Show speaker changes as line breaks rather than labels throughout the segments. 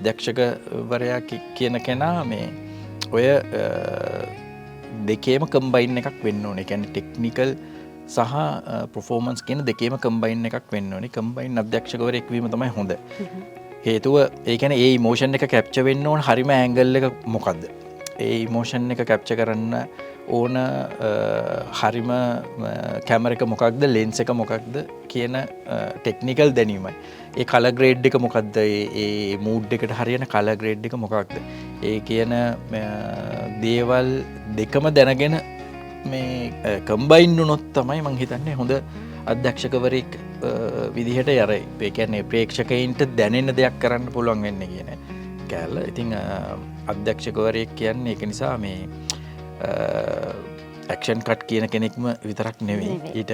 අධ්‍යක්ෂකවරයා කියන කෙනා මේ ඔය දෙකේම කම්බයින් එකක් වෙන්න ඕනේ. ඒ කියන්නේ ටෙක්නිකල් සහ පර්ෆෝමන්ස් කියන දෙකේම කම්බයින් එකක් වෙන්න ඕනේ. කම්බයින් අධ්‍යක්ෂකවරයෙක් වීම තමයි හොඳ. හේතුව ඒ කියන්නේ ඒ ඉමෝෂන් එක කැප්චර් වෙන්න ඕන හරිම ඇන්ගල් එක මොකද්ද? ඒ ඉමෝෂන් එක කැප්චර් කරන්න ඕන හරිම කැමර එක මොකක්ද, ලෙන්ස් එක මොකක්ද කියන ටෙක්නිකල් දැනීමයි. ඒ කලර් ග්‍රේඩ් එක මොකක්ද? ඒ මූඩ් එකට හරියන කලර් ග්‍රේඩ් එක මොකක්ද? ඒ කියන දේවල් දෙකම දැනගෙන මේ කම්බයින් වුණොත් තමයි මං හිතන්නේ හොඳ අධ්‍යක්ෂකවරයෙක් විදිහට යරයි. ඒ කියන්නේ ප්‍රේක්ෂකයින්ට දැනෙන දෙයක් කරන්න පුළුවන් වෙන්නේ කියන කැල. ඉතින් අධ්‍යක්ෂකවරයෙක් කියන්නේ ඒක නිසා මේ ඇක්ෂන් කට් කියන කෙනෙක්ම විතරක් නෙවෙයි. ඊට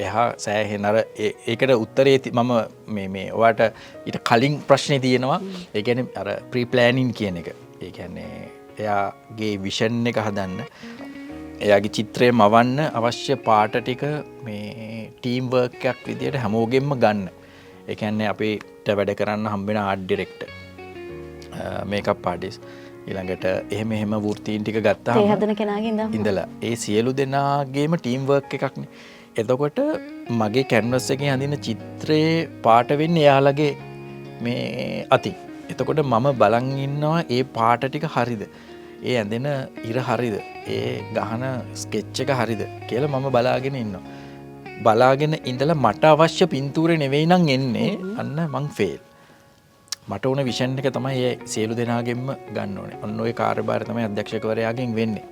එහා සෑහෙන අර ඒකට උත්තරේ මම මේ ඔයාට ඊට කලින් ප්‍රශ්නේ තියෙනවා. ඒ කියන්නේ අර ප්‍රී ප්ලෑනින් කියන එක. ඒ කියන්නේ එයාගේ විෂන් එක හදන්න, එයාගේ චිත්‍රය මවන්න අවශ්‍ය පාට ටික මේ ටීම් වර්ක් එකක් විදියට හැමෝගෙම ගන්න. ඒ කියන්නේ අපිට වැඩ කරන්න හම්බෙන ආර්ට් ඩිරෙක්ටර්, මේකප් ආටිස්ට්, ඊළඟට එහෙම වෘත්තීන් ටික ගත්තාම
ඒ හදන කෙනාගේ
ඉඳලා ඒ සියලු දෙනාගේම ටීම් වර්ක් එකක්නේ. එතකොට මගේ කැන්වස් එකේ හඳින චිත්‍රයේ පාට වෙන්නේ එයාලගේ මේ අතින්. එතකොට මම බලන් ඉන්නවා ඒ පාට ටික හරිද? ඒ ඇඳෙන ඉර හරිද? ඒ ගහන ස්කෙච් එක හරිද කියලා මම බලාගෙන ඉන්නවා. බලාගෙන ඉඳලා මට අවශ්‍ය පින්තූරේ නෙවෙයි නම් එන්නේ, අන්න මං ෆේල්. මට ඕන විෂන් එක තමයි ඒ සියලු දෙනාගෙන්ම ගන්න ඕනේ. ඔන්න ඔය කාර්යභාරය තමයි අධ්‍යක්ෂකවරයාගෙන් වෙන්නේ.